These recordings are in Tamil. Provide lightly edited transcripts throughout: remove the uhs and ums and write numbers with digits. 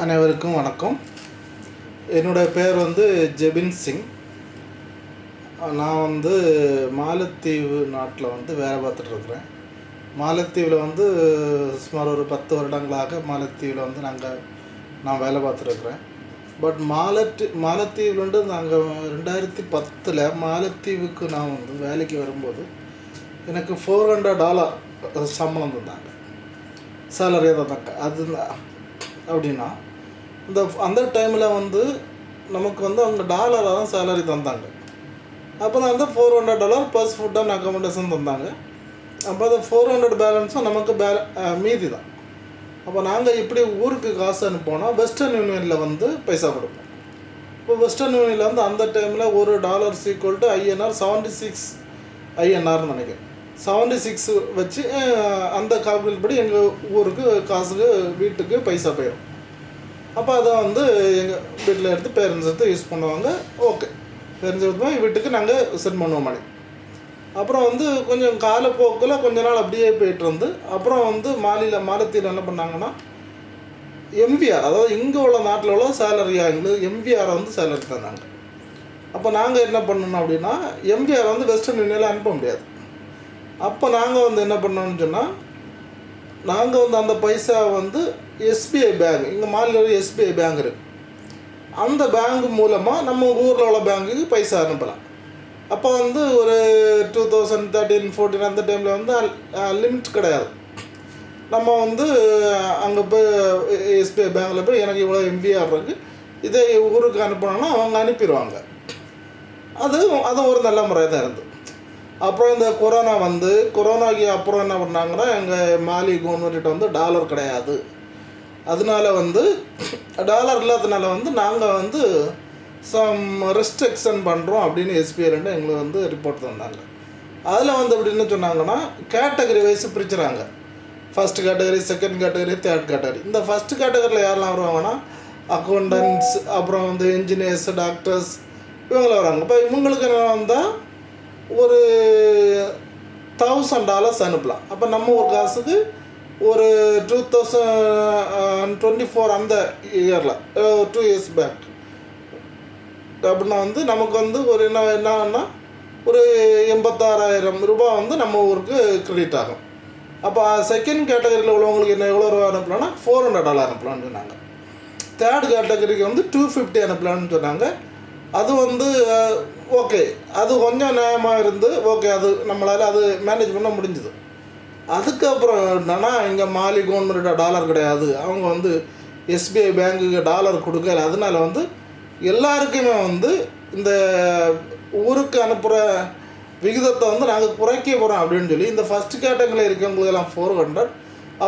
அனைவருக்கும் வணக்கம். என்னோடய பேர் ஜெபின் சிங். நான் மாலத்தீவு நாட்டில் வேலை பார்த்துட்ருக்குறேன். மாலத்தீவில் சுமார் ஒரு 10 வருடங்களாக மாலத்தீவில் நான் வேலை பார்த்துட்ருக்குறேன். பட் மாலத்தீவுலேருந்து நாங்கள் 2010 மாலத்தீவுக்கு நான் வேலைக்கு வரும்போது எனக்கு $400 சம்பளம் தந்தாங்க, சேலரியாக தந்தாங்க. அது அப்படின்னா அந்த டைமில் நமக்கு அவங்க டாலராக தான் சேலரி தந்தாங்க. அப்போ தான் $400 ப்ளஸ் ஃபுட் அண்ட் அக்காமடேஷன் தந்தாங்க. அப்போ அந்த 400 பேலன்ஸும் நமக்கு மீதி தான். அப்போ நாங்கள் இப்படி ஊருக்கு காசு அனுப்போனால் வெஸ்டர்ன் யூனியனில் பைசா கொடுப்போம். இப்போ வெஸ்டர்ன் யூனியனில் அந்த டைமில் $1 = INR 76 INRன்னு நினைக்கிறேன். 76 வச்சு அந்த கால்குலேட் படி எங்கள் ஊருக்கு காசுக்கு வீட்டுக்கு பைசா போயிடும். அப்போ அதை எங்கள் வீட்டில் எடுத்து பேரண்ட்ஸ் எடுத்து யூஸ் பண்ணுவாங்க. ஓகே, பேரண்ட்ஸ் எடுத்து வீட்டுக்கு நாங்கள் சென்ட் பண்ணுவோம் மணி. அப்புறம் கொஞ்சம் காலப்போக்கில் கொஞ்ச நாள் அப்படியே போய்ட்டு அப்புறம் மாலத்தீவில் என்ன பண்ணாங்கன்னா MVR, அதாவது இங்கே உள்ள நாட்டில் உள்ள சேலரியாக எங்களுக்கு MVR சேலரி தந்தாங்க. அப்போ நாங்கள் என்ன பண்ணணும் அப்படின்னா MVR வெஸ்டர்ன் யூனியனில் அனுப்ப முடியாது. அப்போ நாங்கள் என்ன பண்ணோம்னு சொன்னால் நாங்கள் அந்த பைசா SBI பேங்க், இங்கே மாநில SBI பேங்க் இருக்குது, அந்த பேங்க் மூலமாக நம்ம ஊரில் உள்ள பேங்க்குக்கு பைசா அனுப்பலாம். அப்போ ஒரு 2013-14 அந்த டைமில் லிமிட் கிடையாது. நம்ம அங்கே போய் SBI பேங்க்கில் போய் எனக்கு இவ்வளோ MVR இருக்குது, இதே ஊருக்கு அனுப்பணும்னா அவங்க அனுப்பிடுவாங்க. அது ஒரு நல்ல முறை தான் இருந்தது. அப்புறம் இந்த கொரோனாக்கு அப்புறம் என்ன பண்ணாங்கன்னா எங்கள் மாலி கவர்மெண்ட்டு டாலர் கிடையாது. அதனால டாலர் இல்லாததுனால நாங்கள் சம் ரெஸ்ட்ரிக்ஷன் பண்ணுறோம் அப்படின்னு SBI எங்களுக்கு ரிப்போர்ட் தந்தாங்க. அதில் அப்படின்னு சொன்னாங்கன்னா கேட்டகரி வைஸ் பிரிச்சுறாங்க. First category, second category, third category. இந்த ஃபஸ்ட் கேட்டகரியில் யாரெல்லாம் வருவாங்கன்னா அக்கௌண்டன்ட்ஸ், அப்புறம் இன்ஜினியர்ஸ், டாக்டர்ஸ், இவங்களாம் வராங்க. இப்போ இவங்களுக்கு என்ன வந்தால் ஒரு $1000 அனுப்பலாம். அப்போ நம்ம ஒரு காசுக்கு ஒரு 2024 அந்த இயரில் 2 years பேக் அப்படின்னா நமக்கு ஒரு என்னன்னா ஒரு $86,000 நம்ம ஊருக்கு கிரெடிட் ஆகும். அப்போ செகண்ட் கேட்டகரியில் உள்ளவங்களுக்கு எவ்வளோ ரூபா அனுப்பலாம்னா $400 அனுப்பலான்னு சொன்னாங்க. தேர்ட் கேட்டகரிக்கு $250 அனுப்பலான்னு சொன்னாங்க. அது ஓகே, அது கொஞ்சம் நியாயமாக இருந்து ஓகே, அது நம்மளால் அது மேனேஜ் பண்ண முடிஞ்சுது. அதுக்கப்புறம் என்னன்னா இங்கே மாலி கவர்மெண்ட்டு டாலர் கிடையாது, அவங்க SBI பேங்க்குக்கு டாலர் கொடுக்கல. அதனால எல்லாருக்குமே இந்த ஊருக்கு அனுப்புகிற விகிதத்தை நாங்கள் குறைக்க போகிறோம் அப்படின்னு சொல்லி இந்த ஃபஸ்ட் கேட்டகரியில் இருக்கவங்களுக்கெல்லாம் 400,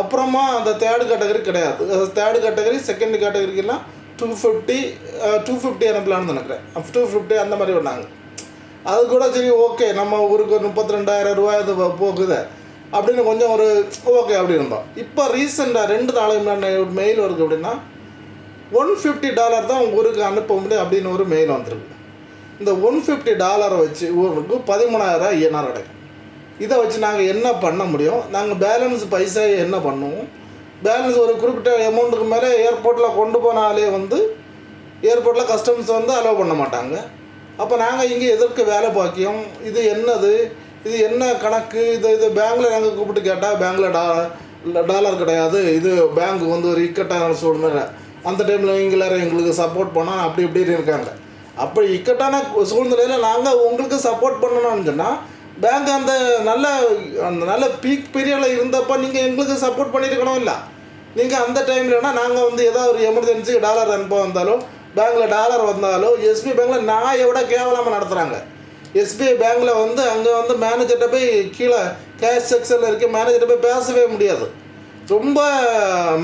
அப்புறமா அந்த தேர்டு கேட்டகரி கிடையாது. தேர்டு கேட்டகரி, செகண்ட் கேட்டகரிக்கெல்லாம் 250 அனுப்பலான்னு நினைக்கிறேன். 250 அந்த மாதிரி பண்ணாங்க. அது கூட சரி, ஓகே, நம்ம ஊருக்கு ஒரு $32,000 இது போகுது அப்படின்னு கொஞ்சம் ஒரு ஓகே அப்படி இருந்தோம். இப்போ ரீசெண்டாக 2 நாளைக்கு முன்னாடி ஒரு மெயில் வருது. அப்படின்னா $150 தான் ஊருக்கு அனுப்ப முடியும் அப்படின்னு ஒரு மெயில் வந்துருக்கு. இந்த $150 வச்சு ஊருக்கு $13,000 INR கிடைக்கும். இதை வச்சு நாங்கள் என்ன பண்ண முடியும்? நாங்கள் பேலன்ஸ் பைசா என்ன பண்ணுவோம்? பேலன்ஸ் ஒரு குறிப்பிட்ட அமௌண்ட்டுக்கு மேலே ஏர்போர்ட்டில் கொண்டு போனாலே ஏர்போர்ட்டில் கஸ்டம்ஸ் அலோவ் பண்ண மாட்டாங்க. அப்போ நாங்கள் இங்கே எதற்கு வேலை பாக்கியம்? இது என்னது? இது என்ன கணக்கு? இது பேங்க்கில் நாங்கள் கூப்பிட்டு கேட்டால் பேங்க்கில் டாலர் கிடையாது, இது பேங்க் ஒரு இக்கட்டான சூழ்நிலை, அந்த டைமில் எங்களுக்கு சப்போர்ட் பண்ணால் அப்படி இப்படின்னு இருக்காங்க. அப்படி இக்கட்டான சூழ்நிலையில் நாங்கள் உங்களுக்கு சப்போர்ட் பண்ணணும்னு சொன்னால் பேங்க் அந்த நல்ல பீக் பீரியடில் இருந்தப்போ நீங்கள் எங்களுக்கு சப்போர்ட் பண்ணியிருக்கணும். இல்லை, நீங்கள் அந்த டைம்லனா நாங்கள் ஏதாவது ஒரு எமர்ஜென்சிக்கு டாலர் அனுப்ப வந்தாலும், பேங்க்கில் டாலர் வந்தாலும் SBI பேங்க்கில் நாயை விட கேவலமாக நடத்துகிறாங்க. SBI பேங்க்கில் அங்கே மேனேஜர்கிட்ட போய் கீழே கேஷ் செக்ஷனில் இருக்க மேனேஜர்கிட்ட போய் பேசவே முடியாது. ரொம்ப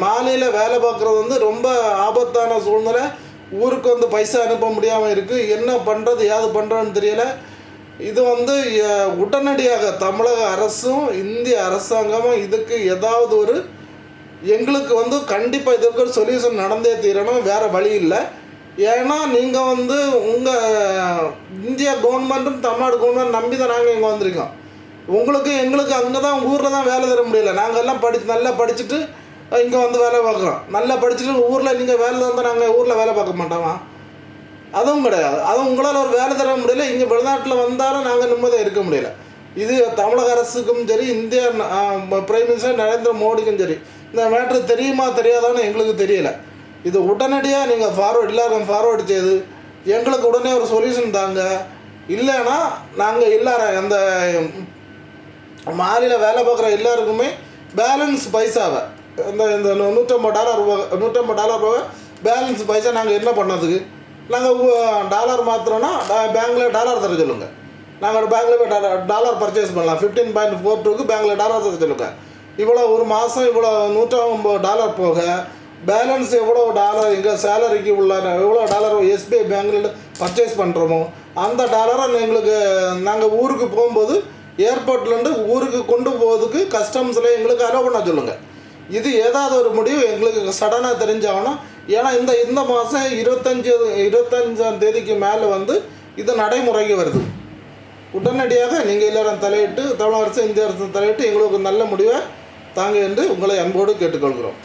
மாலையில் வேலை பார்க்குறது ரொம்ப ஆபத்தான சூழ்நிலை. ஊருக்கு பைசா அனுப்ப முடியாமல் இருக்குது. என்ன பண்ணுறது, ஏது பண்ணுறோன்னு தெரியலை. இது உடனடியாக தமிழக அரசும் இந்திய அரசாங்கமும் இதுக்கு ஏதாவது ஒரு எங்களுக்கு கண்டிப்பாக இதற்கு ஒரு சொல்யூஷன் நடந்தே தீரணும். வேறு வழி இல்லை. ஏன்னா நீங்கள் உங்கள் இந்தியா கவர்மெண்ட்டும் தமிழ்நாடு கவர்மெண்ட் நம்பி தான் நாங்கள் இங்கே வந்திருக்கோம். உங்களுக்கு எங்களுக்கு அங்கே தான் ஊரில் தான் வேலை தர முடியல. நாங்கள் எல்லாம் நல்லா படிச்சுட்டு இங்கே வந்து வேலை பார்க்குறோம். நல்லா படிச்சுட்டு ஊரில் நீங்கள் வேலை தந்தால் நாங்கள் ஊரில் வேலை பார்க்க மாட்டோமா? அதுவும் கிடையாது. அதுவும் உங்களால் ஒரு வேலை தர முடியல. இங்கே வெளிநாட்டில் வந்தாலும் நாங்கள் நிம்மதியாக இருக்க முடியல. இது தமிழக அரசுக்கும் சரி, இந்தியா பிரைம் மினிஸ்டர் நரேந்திர மோடிக்கும் சரி, இந்த மேட்ரு தெரியுமா தெரியாதான்னு எங்களுக்கு தெரியலை. இது உடனடியாக நீங்கள் எல்லாரும் ஃபார்வேர்டு செய்து எங்களுக்கு உடனே ஒரு சொல்யூஷன் தாங்க. இல்லைன்னா நாங்கள் எல்லாரும் அந்த மாலையில் வேலை பார்க்குற எல்லாருக்குமே பேலன்ஸ் பைசாவை இந்த இந்த $150 போக பேலன்ஸ் பைசா நாங்கள் என்ன பண்ணதுக்கு? நாங்கள் டாலர் மாத்திரம்னா பேங்க்கில் டாலர் தர சொல்லுங்கள். நாங்கள் பேங்க்கில் போய் டாலர் பர்ச்சேஸ் பண்ணலாம். 15.42க்கு பேங்க்கில் டாலர் தர சொல்லுங்கள். இவ்வளோ ஒரு மாதம் இவ்வளோ $150 போக பேலன்ஸ் எவ்வளோ டாலர் எங்கள் சேலரிக்கு உள்ள எவ்வளோ டாலர் எஸ்பிஐ பேங்கில் பர்ச்சேஸ் பண்ணுறோமோ அந்த டாலரை எங்களுக்கு நாங்கள் ஊருக்கு போகும்போது ஏர்போர்ட்லேருந்து ஊருக்கு கொண்டு போகிறதுக்கு கஸ்டம்ஸில் எங்களுக்கு அலோவ் பண்ண சொல்லுங்கள். இது ஏதாவது ஒரு முடிவு எங்களுக்கு சடனாக தெரிஞ்சாகணும். ஏன்னா இந்த மாதம் 25ஆம் தேதிக்கு மேலே வந்து இது நடைமுறைக்கு வருது. உடனடியாக நீங்கள் எல்லோரும் தலையிட்டு தமிழக அரசு, இந்திய அரசு தலையிட்டு எங்களுக்கு நல்ல முடிவை தாங்க என்று உங்களை அன்போடு கேட்டுக்கொள்கிறோம்.